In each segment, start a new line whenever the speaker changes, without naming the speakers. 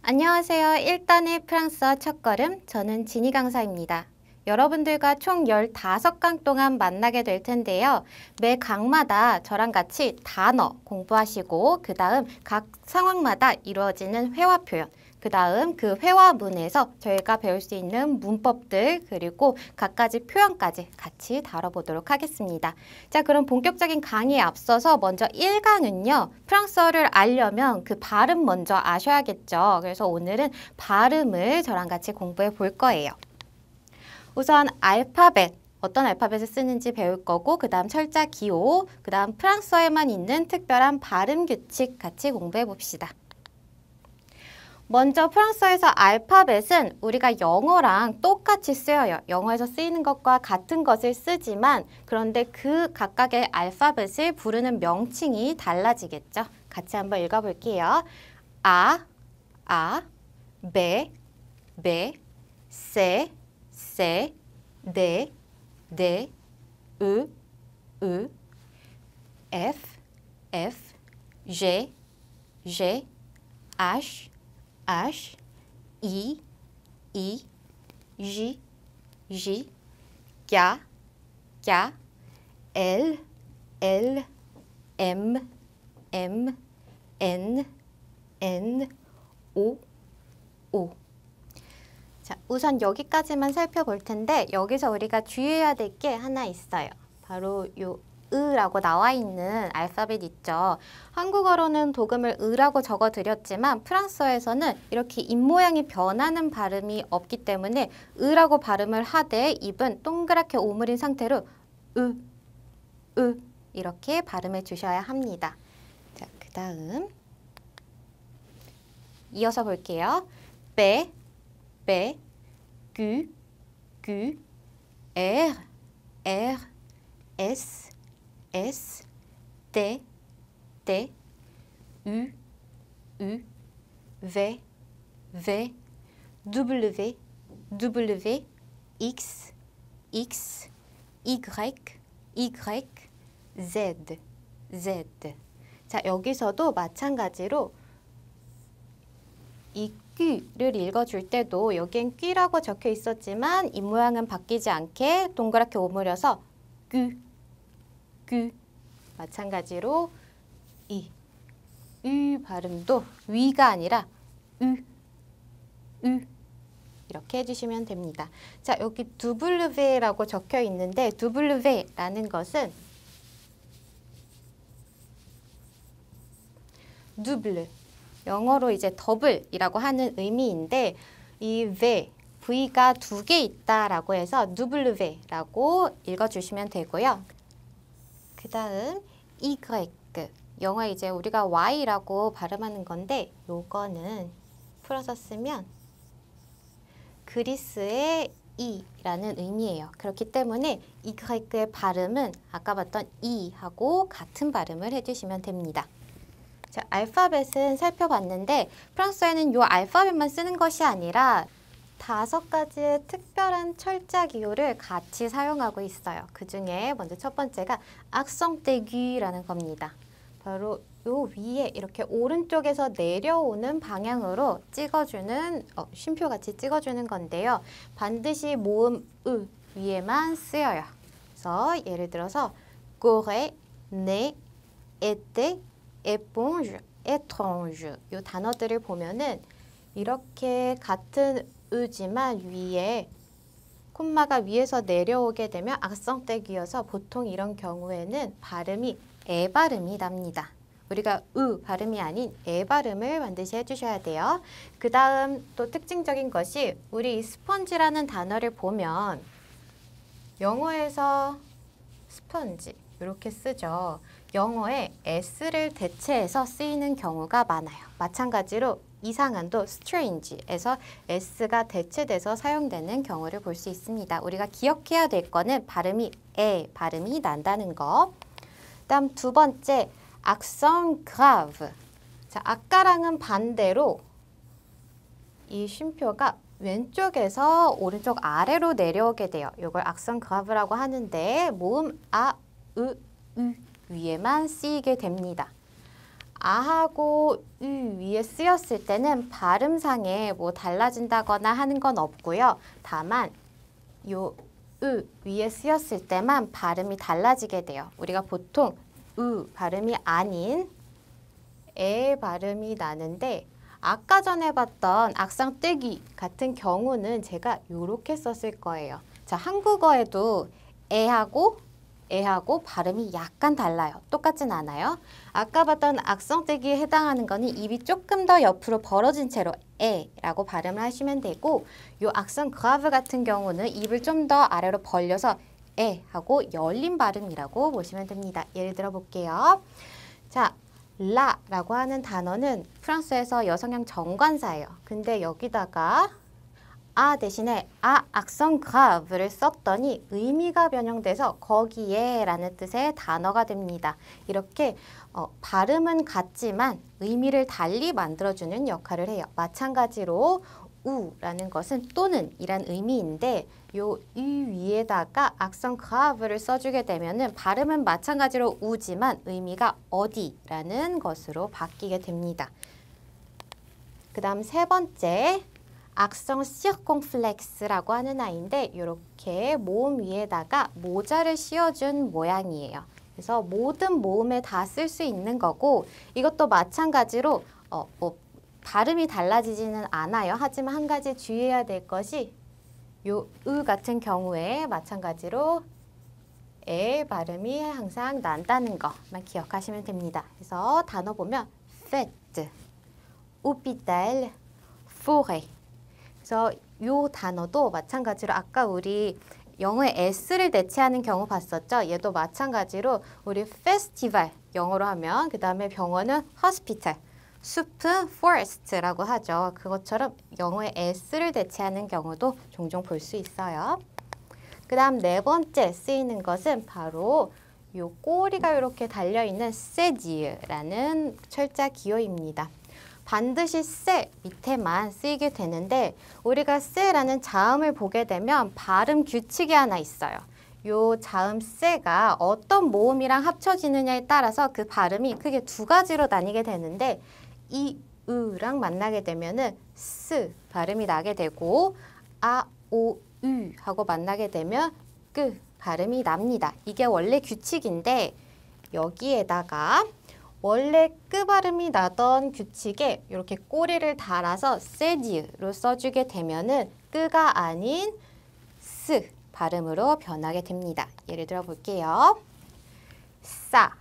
안녕하세요. 1단의 프랑스어 첫걸음, 저는 지니 강사입니다. 여러분들과 총 15강 동안 만나게 될 텐데요. 매 강마다 저랑 같이 단어 공부하시고 그 다음 각 상황마다 이루어지는 회화 표현, 그 다음 그 회화문에서 저희가 배울 수 있는 문법들 그리고 갖가지 표현까지 같이 다뤄보도록 하겠습니다. 자, 그럼 본격적인 강의에 앞서서 먼저 1강은요. 프랑스어를 알려면 그 발음 먼저 아셔야겠죠. 그래서 오늘은 발음을 저랑 같이 공부해 볼 거예요. 우선 알파벳, 어떤 알파벳을 쓰는지 배울 거고 그 다음 철자 기호, 그 다음 프랑스어에만 있는 특별한 발음 규칙 같이 공부해 봅시다. 먼저 프랑스어에서 알파벳은 우리가 영어랑 똑같이 쓰여요. 영어에서 쓰이는 것과 같은 것을 쓰지만 그런데 그 각각의 알파벳을 부르는 명칭이 달라지겠죠. 같이 한번 읽어볼게요. 아, 베, 세, 네, 으, F, G, H, I, J, K, L, M, N, O. 자, 우선 여기까지만 살펴볼 텐데 여기서 우리가 주의해야 될 게 하나 있어요. 바로 요 으라고 나와 있는 알파벳 있죠. 한국어로는 도금을 으라고 적어 드렸지만 프랑스어에서는 이렇게 입모양이 변하는 발음이 없기 때문에 으라고 발음을 하되 입은 동그랗게 오므린 상태로 으 이렇게 발음해 주셔야 합니다. 자, 그 다음 이어서 볼게요. 빼, Q, R, S, T, U, V, W, X, Y, Z. 자, 여기서도 마찬가지로 이 귀를 읽어줄 때도 여기엔 귀라고 적혀 있었지만 입모양은 바뀌지 않게 동그랗게 오므려서 귀 마찬가지로 이 발음도 위가 아니라 으 이렇게 해주시면 됩니다. 자, 여기 W라고 적혀 있는데 W라는 것은 double 영어로 이제 더블이라고 하는 의미인데 이 V가 두 개 있다라고 해서 W라고 읽어주시면 되고요. 그 다음 Y, 영어 이제 우리가 Y라고 발음하는 건데 요거는 풀어서 쓰면 그리스의 E라는 의미예요. 그렇기 때문에 Y의 발음은 아까 봤던 E하고 같은 발음을 해주시면 됩니다. 자, 알파벳은 살펴봤는데 프랑스어에는 이 알파벳만 쓰는 것이 아니라 5가지의 특별한 철자 기호를 같이 사용하고 있어요. 그 중에 먼저 첫 번째가 accent aigu라는 겁니다. 바로 요 위에 이렇게 오른쪽에서 내려오는 방향으로 찍어주는 쉼표같이 찍어주는 건데요. 반드시 모음 으 위에만 쓰여요. 그래서 예를 들어서 corée, né, était, éponge, étrange 이 단어들을 보면은 이렇게 같은 으지만 위에 콤마가 위에서 내려오게 되면 악성 떼기여서 보통 이런 경우에는 발음이 에 발음이 납니다. 우리가 으 발음이 아닌 에 발음을 반드시 해주셔야 돼요. 그 다음 또 특징적인 것이 우리 스펀지라는 단어를 보면 영어에서 스펀지 이렇게 쓰죠. 영어에 s를 대체해서 쓰이는 경우가 많아요. 마찬가지로 이상한도 strange에서 s가 대체돼서 사용되는 경우를 볼 수 있습니다. 우리가 기억해야 될 거는 발음이 에 발음이 난다는 거. 다음 두 번째 accent grave. 자, 아까랑은 반대로 이 쉼표가 왼쪽에서 오른쪽 아래로 내려오게 돼요. 이걸 accent grave라고 하는데 모음 아, 으 위에만 쓰이게 됩니다. 아하고 으 위에 쓰였을 때는 발음상에 뭐 달라진다거나 하는 건 없고요. 다만 요 으 위에 쓰였을 때만 발음이 달라지게 돼요. 우리가 보통 으 발음이 아닌 에 발음이 나는데 아까 전에 봤던 악상 떼기 같은 경우는 제가 요렇게 썼을 거예요. 자, 한국어에도 에하고 발음이 약간 달라요. 똑같진 않아요. 아까 봤던 악성 떼기에 해당하는 거는 입이 조금 더 옆으로 벌어진 채로 에라고 발음을 하시면 되고 요 악성 그라브 같은 경우는 입을 좀 더 아래로 벌려서 에 하고 열린 발음이라고 보시면 됩니다. 예를 들어 볼게요. 자, 라라고 하는 단어는 프랑스에서 여성형 정관사예요. 근데 여기다가 아 대신에 악성 그라브를 썼더니 의미가 변형돼서 거기에 라는 뜻의 단어가 됩니다. 이렇게 발음은 같지만 의미를 달리 만들어주는 역할을 해요. 마찬가지로 우라는 것은 또는 이란 의미인데 요 이 위에다가 악성 그라브를 써주게 되면은 발음은 마찬가지로 우지만 의미가 어디라는 것으로 바뀌게 됩니다. 그 다음 세 번째 악성 시르콩플렉스라고 하는 아이인데 이렇게 모음 위에다가 모자를 씌워준 모양이에요. 그래서 모든 모음에 다 쓸 수 있는 거고 이것도 마찬가지로 뭐 발음이 달라지지는 않아요. 하지만 한 가지 주의해야 될 것이 요 으 같은 경우에 마찬가지로 에 발음이 항상 난다는 것만 기억하시면 됩니다. 그래서 단어 보면 fête, hôpital, forêt. 그래서 요 단어도 마찬가지로 아까 우리 영어의 s를 대체하는 경우 봤었죠? 얘도 마찬가지로 우리 페스티벌 영어로 하면 그 다음에 병원은 hospital, 숲은 forest라고 하죠. 그것처럼 영어의 s를 대체하는 경우도 종종 볼 수 있어요. 그 다음 네 번째 쓰이는 것은 바로 요 꼬리가 이렇게 달려있는 세지라는 철자 기호입니다. 반드시 세 밑에만 쓰이게 되는데 우리가 세라는 자음을 보게 되면 발음 규칙이 하나 있어요. 요 자음 세가 어떤 모음이랑 합쳐지느냐에 따라서 그 발음이 크게 두 가지로 나뉘게 되는데 이 으랑 만나게 되면은 스 발음이 나게 되고 아, 오, 유 하고 만나게 되면 끄 발음이 납니다. 이게 원래 규칙인데 여기에다가 원래 끄 발음이 나던 규칙에 이렇게 꼬리를 달아서 세지로 써주게 되면은 끄가 아닌 스 발음으로 변하게 됩니다. 예를 들어 볼게요. Ça,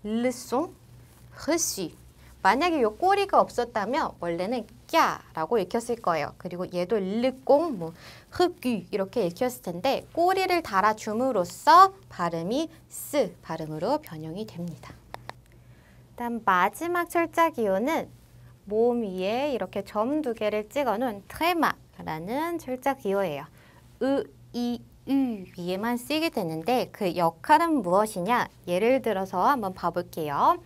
leçon, reçu. 만약에 이 꼬리가 없었다면 원래는 꺄라고 읽혔을 거예요. 그리고 얘도 르꽁, 뭐 흑귀 이렇게 읽혔을 텐데 꼬리를 달아줌으로써 발음이 스 발음으로 변형이 됩니다. 다음 마지막 철자 기호는 모음 위에 이렇게 점 두 개를 찍어놓은 트레마라는 철자 기호예요. 으, 이, 유 위에만 쓰이게 되는데 그 역할은 무엇이냐? 예를 들어서 한번 봐볼게요.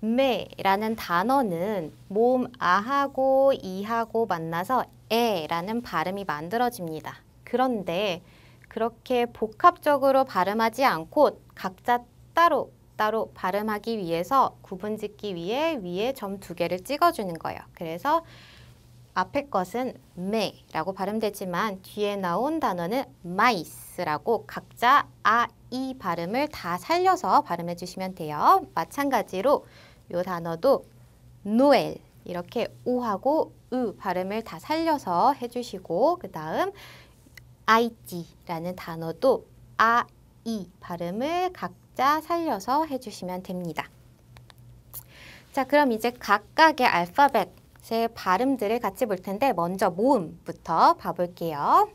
메라는 단어는 모음 아하고 이하고 만나서 에라는 발음이 만들어집니다. 그런데 그렇게 복합적으로 발음하지 않고 각자 따로 발음하기 위해서 구분짓기 위해 점 두 개를 찍어주는 거예요. 그래서 앞에 것은 메라고 발음되지만 뒤에 나온 단어는 마이스라고 각자 아, 이 발음을 다 살려서 발음해 주시면 돼요. 마찬가지로 이 단어도 노엘 이렇게 우하고 으 발음을 다 살려서 해주시고 그 다음 아이티라는 단어도 아, 이 발음을 각자 살려서 해주시면 됩니다. 자, 그럼 이제 각각의 알파벳의 발음들을 같이 볼 텐데 먼저 모음부터 봐볼게요.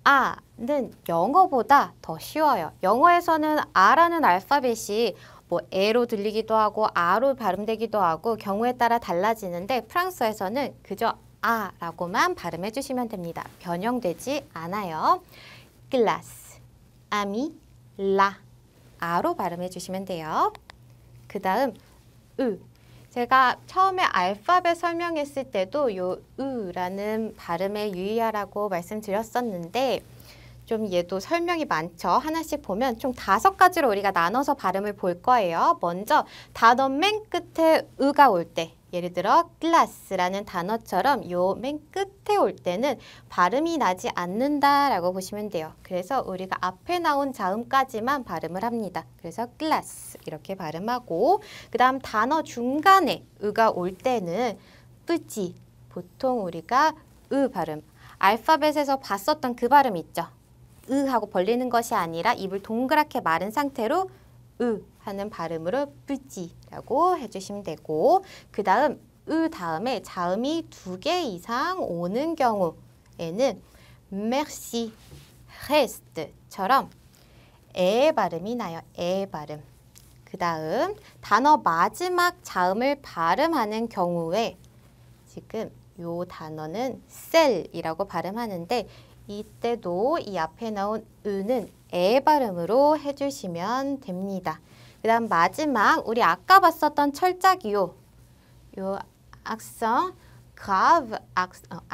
아는 영어보다 더 쉬워요. 영어에서는 아라는 알파벳이 뭐 에로 들리기도 하고 아로 발음되기도 하고 경우에 따라 달라지는데 프랑스에서는 그저 아라고만 발음해 주시면 됩니다. 변형되지 않아요. glace, ami, la 아로 발음해 주시면 돼요. 그 다음 으 제가 처음에 알파벳 설명했을 때도 요 으라는 발음에 유의하라고 말씀드렸었는데 좀 얘도 설명이 많죠. 하나씩 보면 총 5가지로 우리가 나눠서 발음을 볼 거예요. 먼저 단어 맨 끝에 으가 올 때, 예를 들어 glass라는 단어처럼 요 맨 끝에 올 때는 발음이 나지 않는다라고 보시면 돼요. 그래서 우리가 앞에 나온 자음까지만 발음을 합니다. 그래서 glass 이렇게 발음하고, 그 다음 단어 중간에 으가 올 때는 뿌지, 보통 우리가 으 발음, 알파벳에서 봤었던 그 발음 있죠. 으 하고 벌리는 것이 아니라 입을 동그랗게 마른 상태로 으 하는 발음으로 뿌지라고 해주시면 되고, 그 다음 으 다음에 자음이 2개 이상 오는 경우에는 merci, reste처럼 에 발음이 나요. 에 발음. 그 다음 단어 마지막 자음을 발음하는 경우에 지금 요 단어는 셀이라고 발음하는데, 이때도 이 앞에 나온 으는 에 발음으로 해주시면 됩니다. 그 다음 마지막 우리 아까 봤었던 철자기요. 요 accent grave,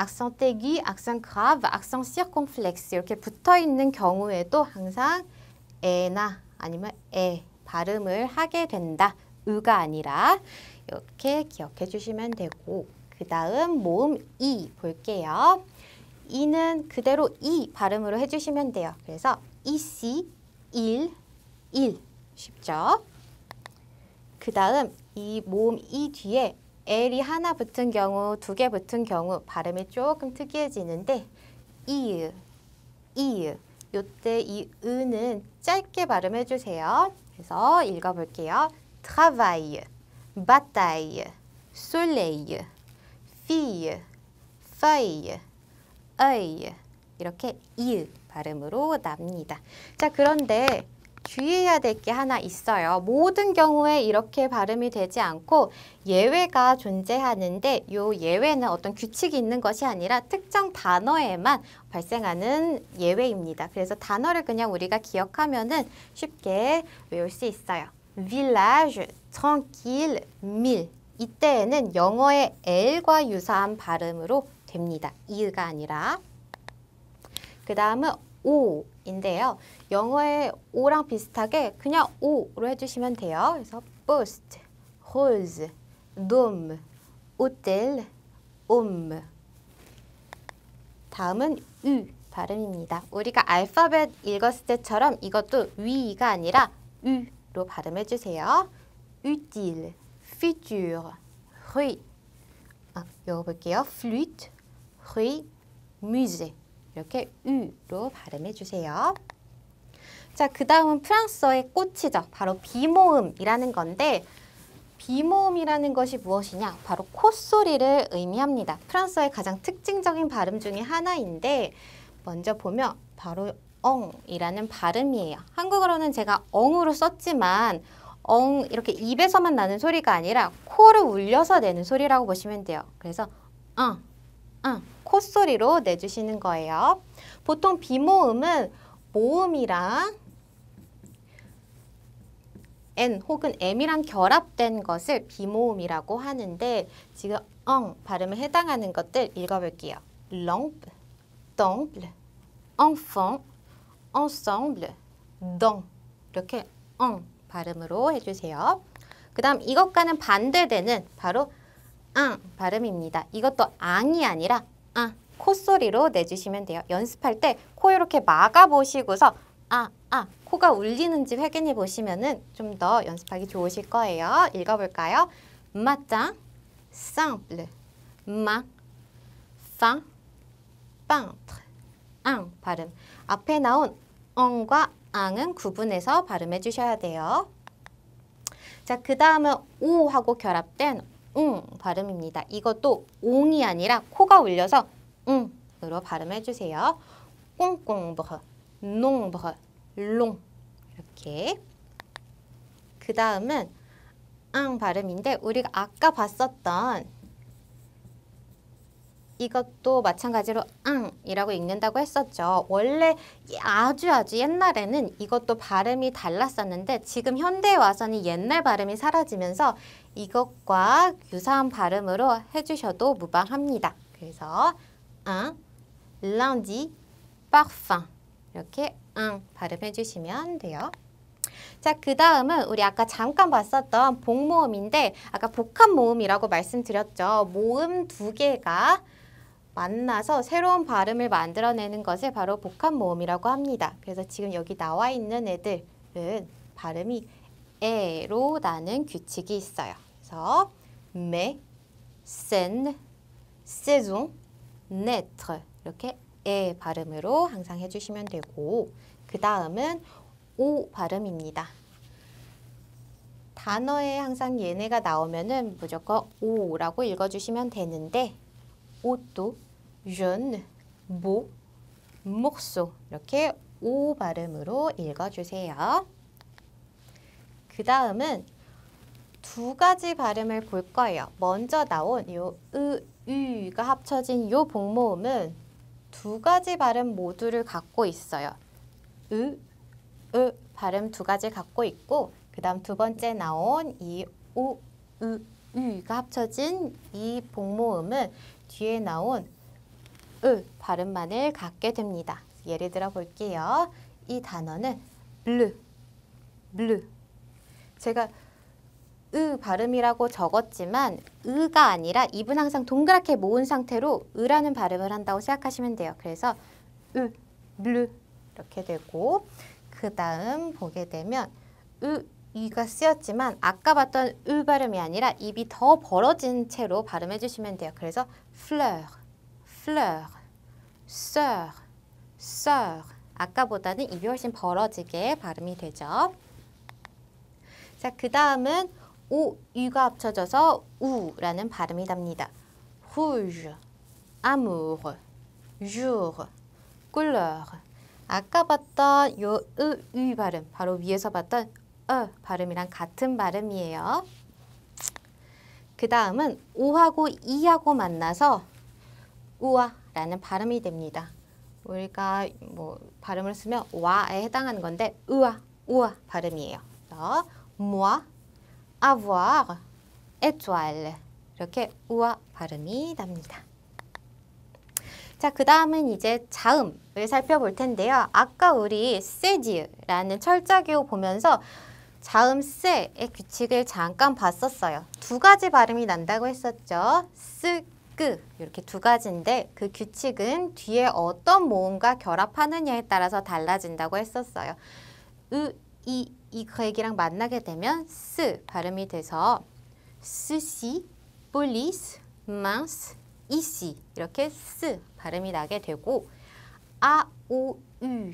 accent aigu, accent grave, accent circonflexe 이렇게 붙어있는 경우에도 항상 에나 아니면 에 발음을 하게 된다. 으가 아니라 이렇게 기억해 주시면 되고, 그 다음 모음 이 볼게요. 이는 그대로 이 발음으로 해주시면 돼요. 그래서 ici, il, 쉽죠? 그 다음 이 모음 이 뒤에 L이 하나 붙은 경우, 2개 붙은 경우 발음이 조금 특이해지는데 이으, 요때 이 으는 짧게 발음해 주세요. 그래서 읽어볼게요. travail, bataille, soleil, fille, feuille, œil 이렇게 이 발음으로 납니다. 자, 그런데 주의해야 될 게 하나 있어요. 모든 경우에 이렇게 발음이 되지 않고 예외가 존재하는데, 요 예외는 어떤 규칙이 있는 것이 아니라 특정 단어에만 발생하는 예외입니다. 그래서 단어를 그냥 우리가 기억하면은 쉽게 외울 수 있어요. village, tranquille, mille. 이때에는 영어의 L과 유사한 발음으로 됩니다. 이으가 아니라. 그 다음은 오인데요. 영어의 오랑 비슷하게 그냥 오로 해주시면 돼요. 그래서 poste, rose, dôme, hôtel, homme. 다음은 우 발음입니다. 우리가 알파벳 읽었을 때처럼 이것도 위가 아니라 우로 발음해 주세요. utile, futur, rue. 읽어볼게요. flûte, rue, musée. 이렇게 우로 발음해 주세요. 자, 그 다음은 프랑스어의 꽃이죠. 바로 비모음이라는 건데, 비모음이라는 것이 무엇이냐? 바로 콧소리를 의미합니다. 프랑스어의 가장 특징적인 발음 중에 하나인데, 먼저 보면 바로 엉이라는 발음이에요. 한국어로는 제가 엉으로 썼지만 엉 이렇게 입에서만 나는 소리가 아니라 코를 울려서 내는 소리라고 보시면 돼요. 그래서 콧소리로 내주시는 거예요. 보통 비모음은 모음이랑 N 혹은 M이랑 결합된 것을 비모음이라고 하는데, 지금 엉 발음에 해당하는 것들 읽어볼게요. lampe, temple, enfant, ensemble, dent. 이렇게 엉 발음으로 해주세요. 그 다음 이것과는 반대되는 바로 발음입니다. 이것도 앙이 아니라 콧소리로 내주시면 돼요. 연습할 때 코 이렇게 막아보시고서 코가 울리는지 확인해 보시면은 좀 더 연습하기 좋으실 거예요. 읽어볼까요? matin, simple, main, fin, peintre. 발음. 앞에 나온 엉과 앙은 구분해서 발음해 주셔야 돼요. 자, 그 다음은 오하고 결합된 발음입니다. 이것도 옹이 아니라 코가 울려서 으로 발음해 주세요. concombre, nombre, long. 이렇게. 그 다음은 발음인데, 우리가 아까 봤었던 이것도 마찬가지로 이라고 읽는다고 했었죠. 원래 아주 옛날에는 이것도 발음이 달랐었는데, 지금 현대에 와서는 옛날 발음이 사라지면서 이것과 유사한 발음으로 해주셔도 무방합니다. 그래서 lundi, parfum, 이렇게 발음해 주시면 돼요. 자, 그 다음은 우리 아까 잠깐 봤었던 복모음인데 아까 복합모음이라고 말씀드렸죠. 모음 두 개가 만나서 새로운 발음을 만들어내는 것을 바로 복합모음이라고 합니다. 그래서 지금 여기 나와 있는 애들은 발음이 에로 나는 규칙이 있어요. 그래서 mais, scène, saison, naître 이렇게 에 발음으로 항상 해주시면 되고 그 다음은 오 발음입니다. 단어에 항상 얘네가 나오면은 무조건 오라고 읽어주시면 되는데 옷도 jeune, beau, morceau 이렇게 오 발음으로 읽어주세요. 그 다음은 두 가지 발음을 볼 거예요. 먼저 나온 요 으가 합쳐진 요 복모음은 두 가지 발음 모두를 갖고 있어요. 발음 두 가지 갖고 있고 그 다음 두 번째 나온 이 우가 합쳐진 이 복모음은 뒤에 나온 발음만을 갖게 됩니다. 예를 들어 볼게요. 이 단어는 bleu. 제가 발음이라고 적었지만 으가 아니라 입은 항상 동그랗게 모은 상태로 으라는 발음을 한다고 생각하시면 돼요. 그래서 bleu 이렇게 되고 그 다음 보게 되면 이가 쓰였지만 아까 봤던 발음이 아니라 입이 더 벌어진 채로 발음해 주시면 돼요. 그래서 fleur, sœur 아까보다는 입이 훨씬 벌어지게 발음이 되죠. 자, 그 다음은 유가 합쳐져서 우라는 발음이 납니다. rouge, amour, jour, couleur 아까 봤던 요 유 발음, 바로 위에서 봤던 발음이랑 같은 발음이에요. 그 다음은 오하고 이하고 만나서 우아라는 발음이 됩니다. 우리가 뭐 발음을 쓰면 와에 해당하는 건데 우아 발음이에요. 그래서 moi, avoir, étoile 이렇게 우아 발음이 납니다. 자, 그 다음은 이제 자음을 살펴볼 텐데요. 아까 우리 세지라는 철자기호 보면서 자음 세의 규칙을 잠깐 봤었어요. 두 가지 발음이 난다고 했었죠. 스, 끄 이렇게 두 가지인데 그 규칙은 뒤에 어떤 모음과 결합하느냐에 따라서 달라진다고 했었어요. 그 얘기랑 만나게 되면 스 발음이 돼서 스시, police, mince, 이씨 이렇게 스 발음이 나게 되고 우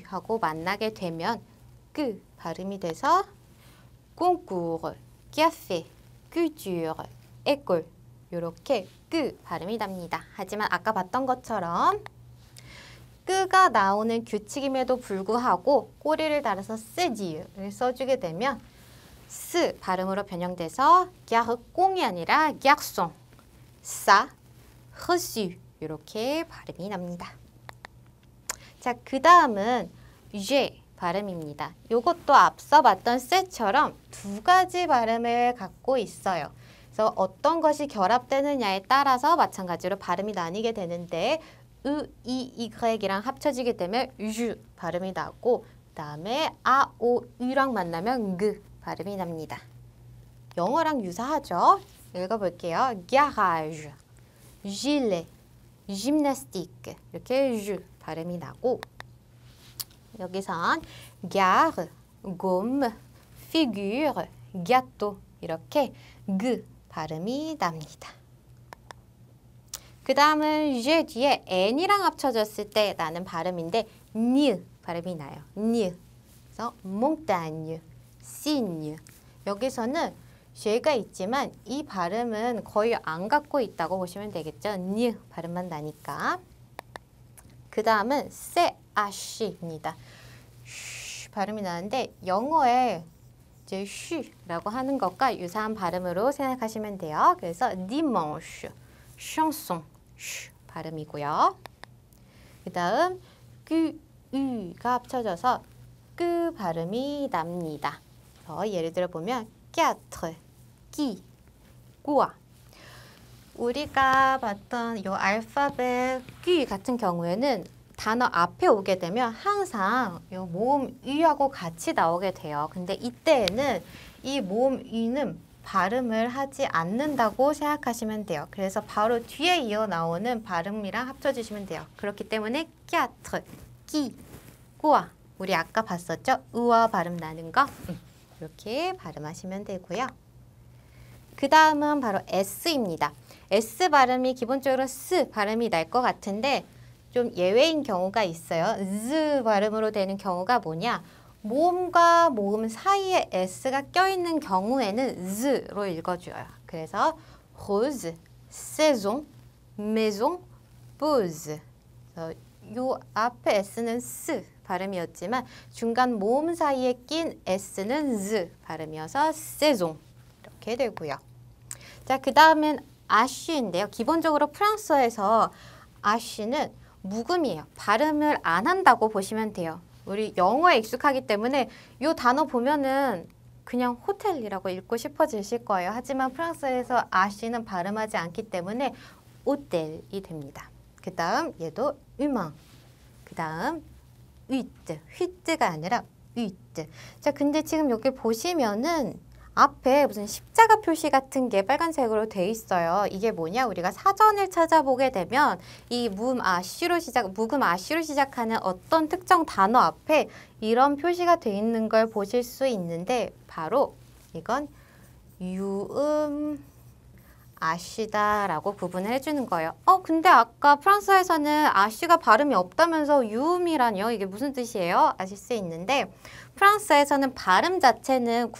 하고 만나게 되면 끄 발음이 돼서 concours, café, culture, école 이렇게 끄 발음이 납니다. 하지만 아까 봤던 것처럼 끄가 나오는 규칙임에도 불구하고 꼬리를 달아서 쓰지를 써주게 되면 스 발음으로 변형돼서 garçon이 아니라 garçon, ça, reçu 이렇게 발음이 납니다. 자, 그 다음은 제 발음입니다. 이것도 앞서 봤던 쎄처럼 두 가지 발음을 갖고 있어요. 그래서 어떤 것이 결합되느냐에 따라서 마찬가지로 발음이 나뉘게 되는데 이랑 합쳐지게 되면 유 발음이 나고 그 다음에 유랑 만나면 그 발음이 납니다. 영어랑 유사하죠? 읽어볼게요. garage, gilet, gymnastique 이렇게 유 발음이 나고 여기선 gare, gomme, figure, gâteau 이렇게 그 발음이 납니다. 그 다음은 제 뒤에 n이랑 합쳐졌을 때 나는 발음인데 니 발음이 나요. 니. 그래서 montagne, cygne 여기서는 쉐가 있지만 이 발음은 거의 안 갖고 있다고 보시면 되겠죠. 니 발음만 나니까. 그 다음은 ch입니다. 쉬 발음이 나는데 영어에 이제 쉬라고 하는 것과 유사한 발음으로 생각하시면 돼요. 그래서 dimanche, chanson 쉬 발음이고요. 그 다음 가 합쳐져서 끄 발음이 납니다. 예를 들어 보면 quatre, qui, quoi 우리가 봤던 이 알파벳 Q 같은 경우에는 단어 앞에 오게 되면 항상 이 모음 ü하고 같이 나오게 돼요. 근데 이때에는 이 모음 ü는 발음을 하지 않는다고 생각하시면 돼요. 그래서 바로 뒤에 이어 나오는 발음이랑 합쳐주시면 돼요. 그렇기 때문에 quatre, qui, quoi. 우리 아까 봤었죠? 으와 발음 나는 거. 이렇게 발음하시면 되고요. 그 다음은 바로 S입니다. S 발음이 기본적으로 S 발음이 날 것 같은데 좀 예외인 경우가 있어요. Z 발음으로 되는 경우가 뭐냐? 모음과 모음 사이에 S가 껴있는 경우에는 Z로 읽어줘요. 그래서 rose, saison, maison, pose. 요 앞에 S는 S 발음이었지만 중간 모음 사이에 낀 S는 Z 발음이어서 saison 이렇게 되고요. 자, 그 다음엔 아쉬인데요. 기본적으로 프랑스어에서 아쉬는 묵음이에요. 발음을 안 한다고 보시면 돼요. 우리 영어에 익숙하기 때문에 이 단어 보면은 그냥 호텔이라고 읽고 싶어지실 거예요. 하지만 프랑스어에서 아쉬는 발음하지 않기 때문에 호텔이 됩니다. 그 다음 얘도 humain. 그 다음 huit. huit가 아니라 huit. 자, 근데 지금 여기 보시면은 앞에 무슨 십자가 표시 같은 게 빨간색으로 돼 있어요. 이게 뭐냐? 우리가 사전을 찾아보게 되면 이 묵음 아쉬로 시작하는 어떤 특정 단어 앞에 이런 표시가 돼 있는 걸 보실 수 있는데 바로 이건 유음 아쉬다라고 구분을 해주는 거예요. 근데 아까 프랑스어에서는 아쉬가 발음이 없다면서 유음이라뇨? 이게 무슨 뜻이에요? 아실 수 있는데 프랑스에서는 발음 자체는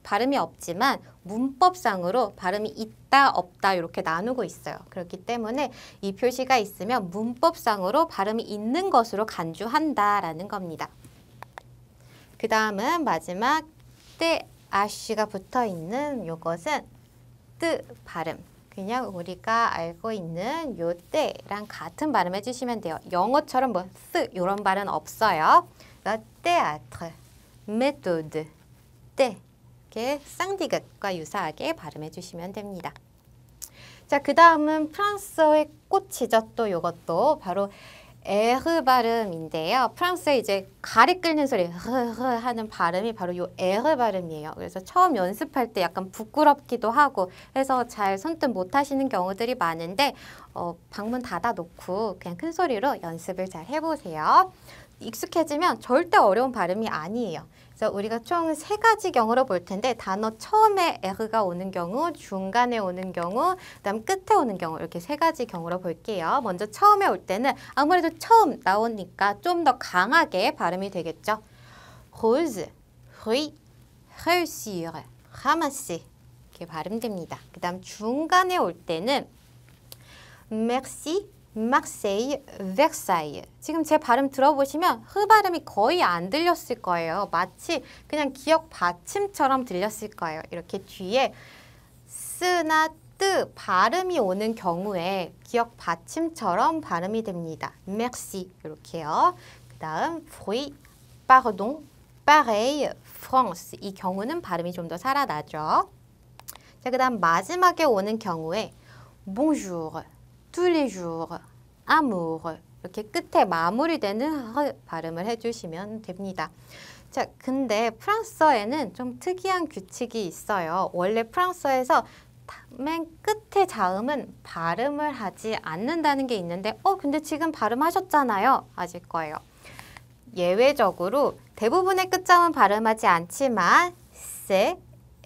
발음이 없지만 문법상으로 발음이 있다, 없다 이렇게 나누고 있어요. 그렇기 때문에 이 표시가 있으면 문법상으로 발음이 있는 것으로 간주한다라는 겁니다. 그 다음은 마지막 때 아쉬가 붙어 있는 요것은 뜨 발음. 그냥 우리가 알고 있는 요 때랑 같은 발음 해주시면 돼요. 영어처럼 뭐 쓰 이런 발음 없어요. théâtre, méthode, 때 이렇게 쌍디귿과 유사하게 발음해 주시면 됩니다. 자, 그 다음은 프랑스어의 꽃이죠. 또 이것도 바로 에르 발음인데요. 프랑스에 이제 가리 끓는 소리 하는 발음이 바로 요 에르 발음이에요. 그래서 처음 연습할 때 약간 부끄럽기도 하고 해서 잘 손뜻 못 하시는 경우들이 많은데 방문 닫아 놓고 그냥 큰 소리로 연습을 잘 해보세요. 익숙해지면 절대 어려운 발음이 아니에요. 그래서 우리가 총 3가지 경우로 볼 텐데 단어 처음에 에르가 오는 경우, 중간에 오는 경우, 그다음 끝에 오는 경우 이렇게 3가지 경우로 볼게요. 먼저 처음에 올 때는 아무래도 처음 나오니까 좀 더 강하게 발음이 되겠죠. rose, fruit, réussir, ramasser 이렇게 발음됩니다. 그다음 중간에 올 때는 merci, Marseille, Versailles. 지금 제 발음 들어보시면 흐 발음이 거의 안 들렸을 거예요. 마치 그냥 기억 받침처럼 들렸을 거예요. 이렇게 뒤에 쓰나 뜨 발음이 오는 경우에 기억 받침처럼 발음이 됩니다. Merci 이렇게요. 그 다음 fruit, pardon, pareil, France. 이 경우는 발음이 좀 더 살아나죠. 자, 그 다음 마지막에 오는 경우에 bonjour, tous les jours, amour 이렇게 끝에 마무리되는 발음을 해주시면 됩니다. 자, 근데 프랑스어에는 좀 특이한 규칙이 있어요. 원래 프랑스어에서 맨 끝에 자음은 발음을 하지 않는다는 게 있는데 근데 지금 발음하셨잖아요. 아실 거예요. 예외적으로 대부분의 끝자음은 발음하지 않지만 C,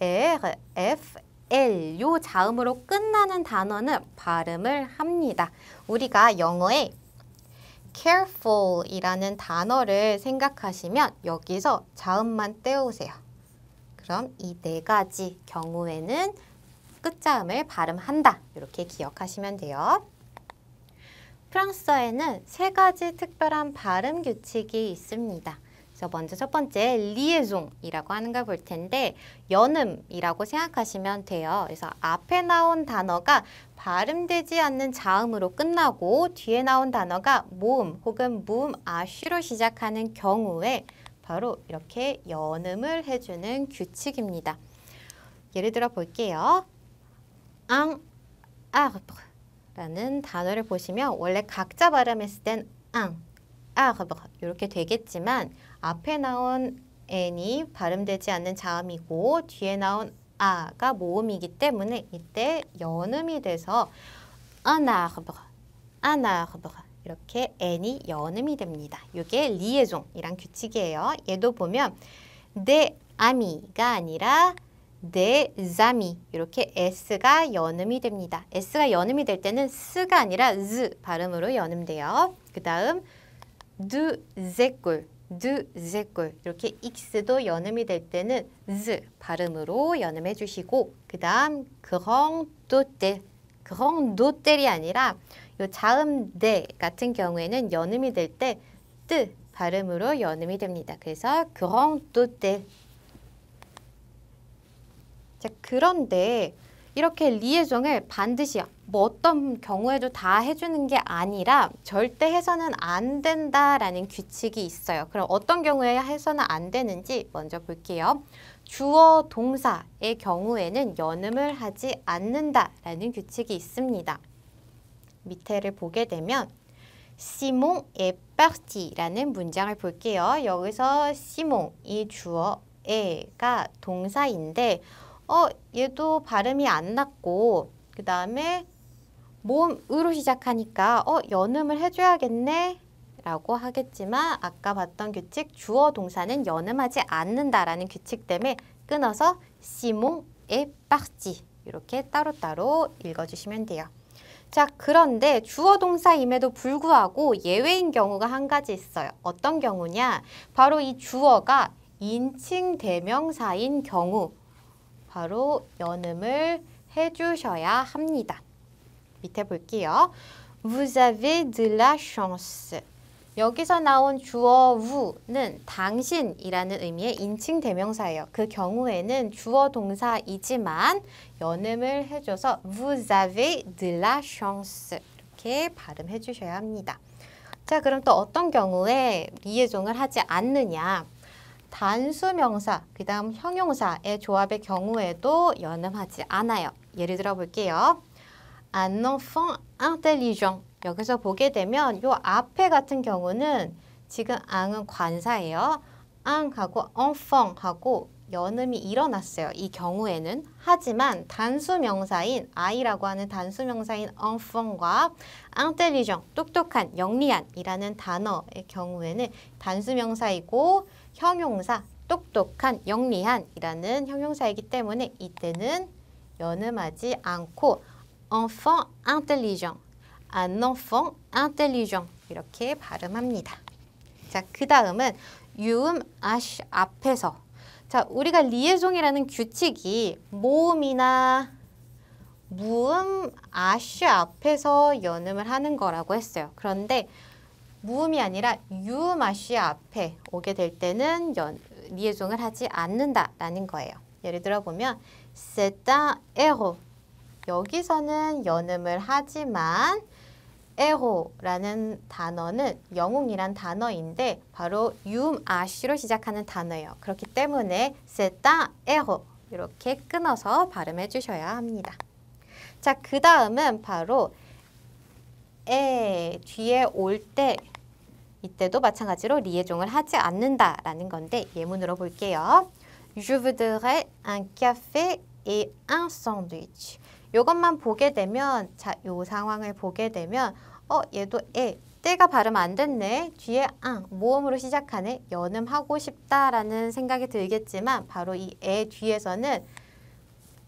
R, F, L 요 자음으로 끝나는 단어는 발음을 합니다. 우리가 영어에 careful 이라는 단어를 생각하시면 여기서 자음만 떼우세요. 그럼 이 4가지 경우에는 끝자음을 발음한다. 이렇게 기억하시면 돼요. 프랑스어에는 3가지 특별한 발음 규칙이 있습니다. 그래서 먼저 첫 번째 liaison이라고 하는 걸 볼 텐데 연음이라고 생각하시면 돼요. 그래서 앞에 나온 단어가 발음되지 않는 자음으로 끝나고 뒤에 나온 단어가 모음 혹은 무음 아쉬로 시작하는 경우에 바로 이렇게 연음을 해주는 규칙입니다. 예를 들어 볼게요. un arbre 라는 단어를 보시면 원래 각자 발음했을 땐 un arbre 이렇게 되겠지만 앞에 나온 n이 발음되지 않는 자음이고 뒤에 나온 a가 모음이기 때문에 이때 연음이 돼서 un arbre 이렇게 n이 연음이 됩니다. 이게 liaison이란 규칙이에요. 얘도 보면 des amis가 아니라 des amis 이렇게 s가 연음이 됩니다. s가 연음이 될 때는 s가 아니라 z 발음으로 연음돼요. 그 다음 deux écoles 이렇게 x도 연음이 될 때는 z 발음으로 연음해 주시고 그 다음 grand hôtel이 아니라 요 자음 대 같은 경우에는 연음이 될 때 뜨 발음으로 연음이 됩니다. 그래서 grand hôtel. 자, 그런데 이렇게 리에종을 반드시 뭐 어떤 경우에도 다 해주는 게 아니라 절대 해서는 안 된다라는 규칙이 있어요. 그럼 어떤 경우에 해서는 안 되는지 먼저 볼게요. 주어 동사의 경우에는 연음을 하지 않는다라는 규칙이 있습니다. 밑에를 보게 되면 Simon est parti라는 문장을 볼게요. 여기서 Simon 이 주어 에가 동사인데 얘도 발음이 안 났고 그 다음에 모음으로 시작하니까 연음을 해줘야겠네 라고 하겠지만 아까 봤던 규칙 주어 동사는 연음하지 않는다라는 규칙 때문에 끊어서 Simon est parti 이렇게 따로따로 읽어주시면 돼요. 자, 그런데 주어 동사임에도 불구하고 예외인 경우가 한 가지 있어요. 어떤 경우냐? 바로 이 주어가 인칭 대명사인 경우 바로 연음을 해주셔야 합니다. 밑에 볼게요. Vous avez de la chance. 여기서 나온 주어 w는 당신이라는 의미의 인칭 대명사예요. 그 경우에는 주어 동사이지만 연음을 해줘서 Vous avez de la chance 이렇게 발음해 주셔야 합니다. 자, 그럼 또 어떤 경우에 리에종을 하지 않느냐? 단수명사, 그 다음 형용사의 조합의 경우에도 연음하지 않아요. 예를 들어 볼게요. Un enfant intelligent. 여기서 보게 되면 요 앞에 같은 경우는 지금 앙은 관사예요. 앙하고 enfant하고 연음이 일어났어요. 이 경우에는. 하지만 단수명사인 아이라고 하는 단수명사인 enfant과 intelligent, 똑똑한, 영리한 이라는 단어의 경우에는 단수명사이고 형용사, 똑똑한, 영리한 이라는 형용사이기 때문에 이때는 연음하지 않고 enfant intelligent, un enfant intelligent 이렇게 발음합니다. 자, 그 다음은 유음 아쉬 앞에서 자, 우리가 리에종이라는 규칙이 모음이나 무음 아쉬 앞에서 연음을 하는 거라고 했어요. 그런데 무음이 아니라 유음 아쉬 앞에 오게 될 때는 리에종을 하지 않는다라는 거예요. 예를 들어 보면 c'est un héros. 여기서는 연음을 하지만 héro라는 단어는 영웅이란 단어인데 바로 유음 아쉬로 시작하는 단어예요. 그렇기 때문에 c'est un héros 이렇게 끊어서 발음해 주셔야 합니다. 자, 그 다음은 바로 에 뒤에 올 때 이때도 마찬가지로 리에종을 하지 않는다라는 건데 예문으로 볼게요. Je voudrais un café et un sandwich. 이것만 보게 되면 자, 요 상황을 보게 되면 얘도 때가 발음 안 됐네. 뒤에 모음으로 시작하네. 연음하고 싶다라는 생각이 들겠지만 바로 이 뒤에서는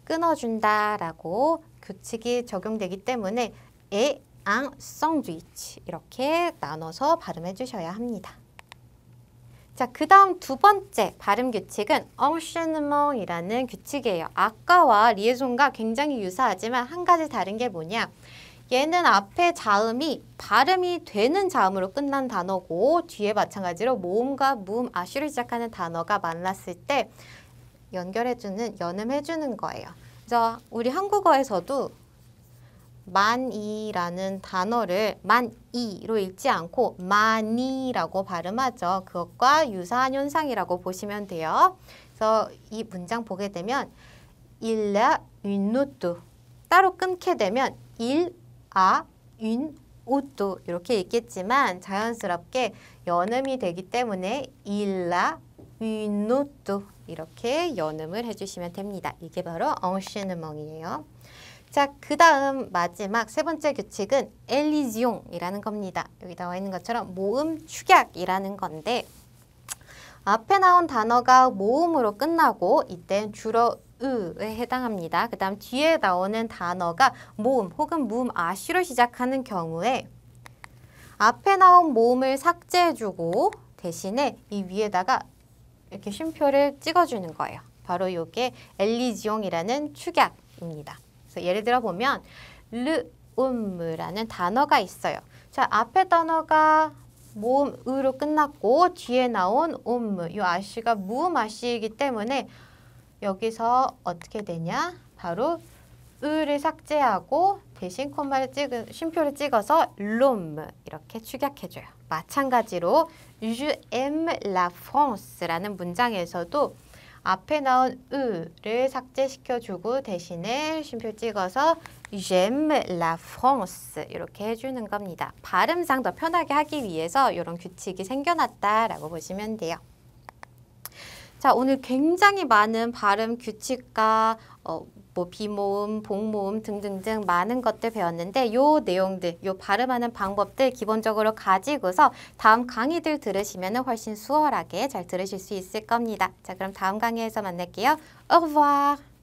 끊어준다라고 규칙이 적용되기 때문에 un sandwich 이렇게 나눠서 발음해 주셔야 합니다. 자, 그 다음 두 번째 발음 규칙은 enchaînement이라는 규칙이에요. 아까와 리에종과 굉장히 유사하지만 한 가지 다른 게 뭐냐? 얘는 앞에 자음이 발음이 되는 자음으로 끝난 단어고 뒤에 마찬가지로 모음과 무음 아쉬로 시작하는 단어가 만났을 때 연결해주는, 연음해주는 거예요. 그래서 우리 한국어에서도 만이라는 단어를 만이로 읽지 않고 많이라고 발음하죠. 그것과 유사한 현상이라고 보시면 돼요. 그래서 이 문장 보게 되면 il a une auto 따로 끊게 되면 il a une 옷도 이렇게 읽겠지만 자연스럽게 연음이 되기 때문에 il a une auto 이렇게 연음을 해주시면 됩니다. 이게 바로 enchaînement이에요. 자, 그 다음 마지막 세 번째 규칙은 elision이라는 겁니다. 여기 나와 있는 것처럼 모음 축약이라는 건데 앞에 나온 단어가 모음으로 끝나고 이땐 주로 으에 해당합니다. 그 다음 뒤에 나오는 단어가 모음 혹은 무음 아쉬로 시작하는 경우에 앞에 나온 모음을 삭제해주고 대신에 이 위에다가 이렇게 쉼표를 찍어주는 거예요. 바로 이게 엘리지옹이라는 축약입니다. 그래서 예를 들어 보면 르움라는 단어가 있어요. 자, 앞에 단어가 모음 으로 끝났고 뒤에 나온 옴무, 이 아쉬가 무음 아쉬이기 때문에 여기서 어떻게 되냐? 바로 으를 삭제하고 대신 콤마를 쉼표를 찍어서 롬 이렇게 축약해줘요. 마찬가지로 Je aime la France라는 문장에서도 앞에 나온 으를 삭제시켜주고 대신에 쉼표 찍어서 J'aime la France 이렇게 해주는 겁니다. 발음상 더 편하게 하기 위해서 이런 규칙이 생겨났다라고 보시면 돼요. 자, 오늘 굉장히 많은 발음 규칙과 뭐 비모음, 복모음 등등등 많은 것들 배웠는데 요 내용들, 요 발음하는 방법들 기본적으로 가지고서 다음 강의들 들으시면 훨씬 수월하게 잘 들으실 수 있을 겁니다. 자, 그럼 다음 강의에서 만날게요. Au revoir.